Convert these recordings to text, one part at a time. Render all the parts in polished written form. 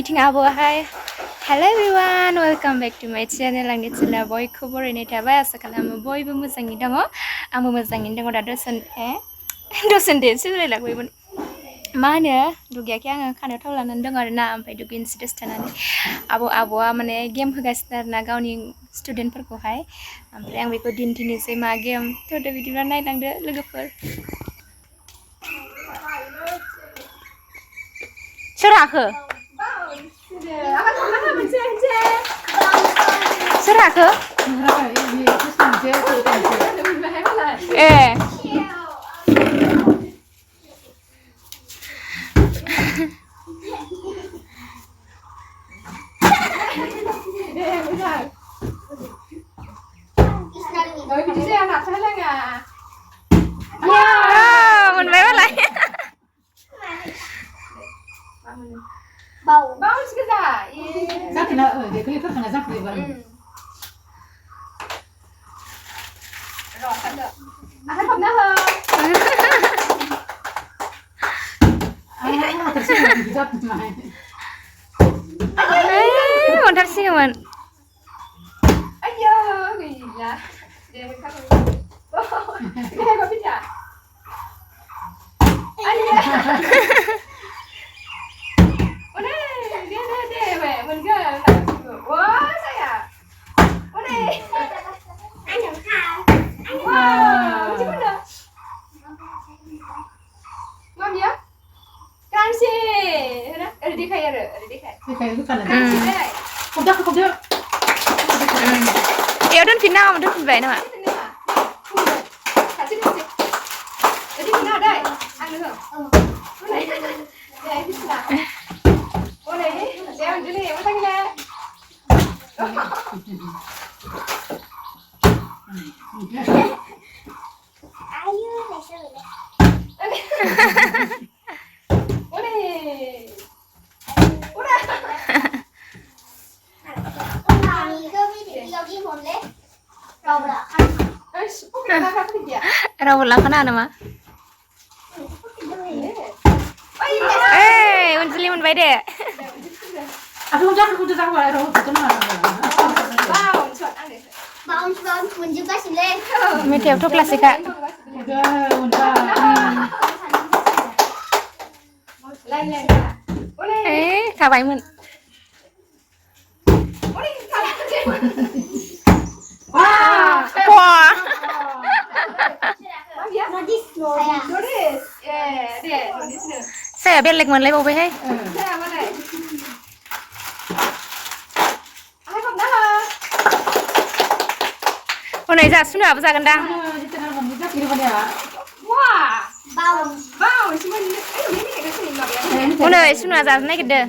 Meeting abohai. Hello everyone, welcome back to my channel. Ang channel boy khwibarba tabai asa kalamu boy bu mozangi dong. Ambo mozangi dong da dosen de sile lagwaiban. Mana dugiaki ang khana taw lanan dong arna ampai dugin sides tanani. Aboa mane game hogasina arna gaवनि student फोरखौ हाय. Ampai ang beko dintinोसै मा game to da video नायलांदो लोगोफोर. Swr2? Swr2? Bau juga zakna dia kali kena zakna barang rồi thật được không nữa hơn một thật xinh mà ấy giờ cái gì vậy để mình khắc cái có biết à ấy mình cứ quá sao à có đi anh nhận thao anh wow chứ không được ngon gì á canxi đó đi khai rồi đi khai cái phần này không được kéo đến final mà đến phần về nữa ạ đi final đây ăn được không cái này đây là ô này đeo cái này em thanh ra ayo này sao vậy ô này ô này rau là cái nào mà ê mình xử mình vậy đấy aku udah tahu rau itu mana bau mình juga sini methai itu klasik kak thả bài mình wow saya biar lek mình lấy bầu về hay hôm nay ra xuống nào ra gần đang wow bao hôm nay xuống nào ra này cái đờ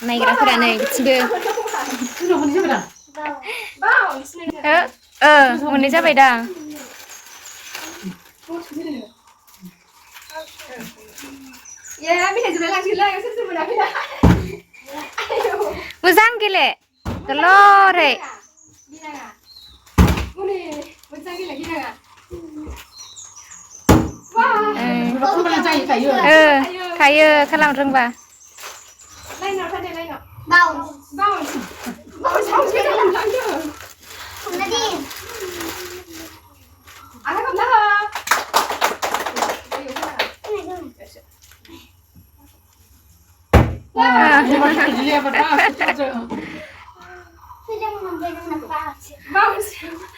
này cái đó này chưa hôm nay ra vậy đang ya bisa juga lagi lah yang sebenarnya bila muzang gile telur gila enggak ini muzang gile gila enggak wah khayw khalang rengba lain nào thay lain nào bau sao chưa làm lắm chứ không nó đi ăn không đó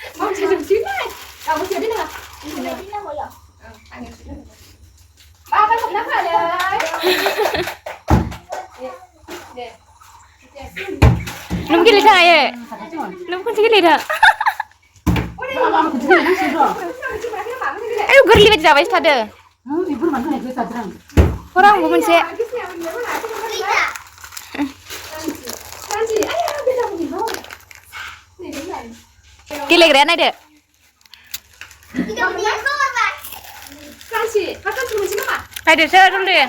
Mau dùng chín này. Đâu có chưa biết nào. Ba cái không nắm lại đấy. Lum cái lít này. Lum con cái lít à. Ayo gerli baca baca tadi. Ibu mana ni kita terang. Orang bukan sih. Kile keren ada. Kansi, pakai cuma sih mah. Ada saya dulu ya.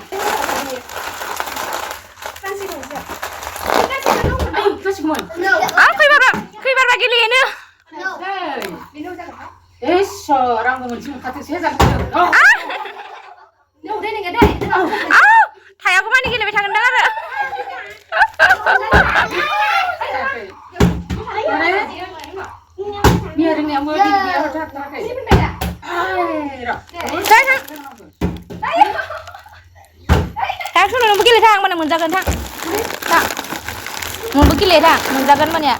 Kansi dulu. Khwibarba gili ini. Orang ngomong cuma kata saya jangan. Oh. udah nih gede. Thai aku mani gini betang dengar. Biar ini ambil biar udah terkai. Thang sudah mau begini thang mana menjaga thang. Thang. Mau begini thang menjaga mana ya?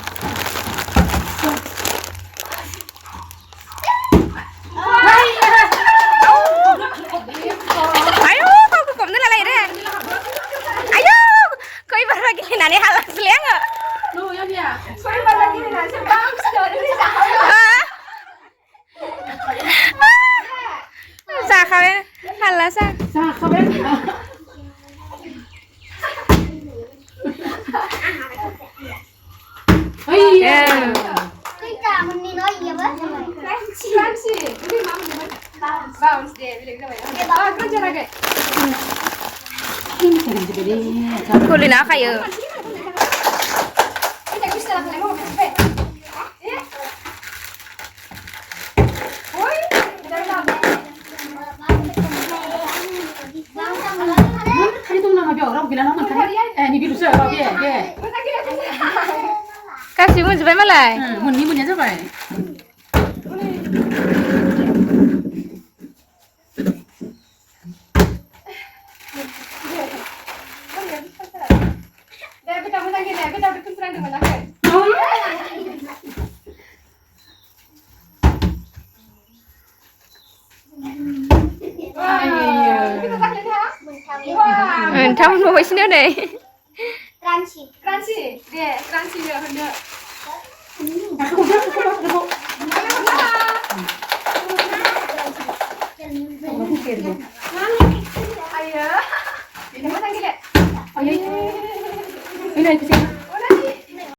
Ayo, kau kukum ni lalai deh. Ayo, khwibarba gelena ni halas liang. No, ya dia. khwibarba gelena sebab sudah di jakhayw halas ah. Jakhayw. Iya. Kita meni nói gì vậy? Crunchy. Ini mama ni bounce deh, bilang kita bayar. Kerja lagi. Kulina kayu. Kita bisa lah kalau mau kafe. Oi, jangan Kali tu nak habis orang bilang orang kali. Ni biru saya habis dia. kasih mu sebaik malai. Mun ni punya siapa? Dah kita mau lagi dah, kita bikin serang dengan lagi. Kita tak lihat. Thăm nuôi xin nữa này. Crunchy, deh, crunchy dia hendak. Aku dah, aku. Ayah, ini mana gila? Ayah. Ini aku sih.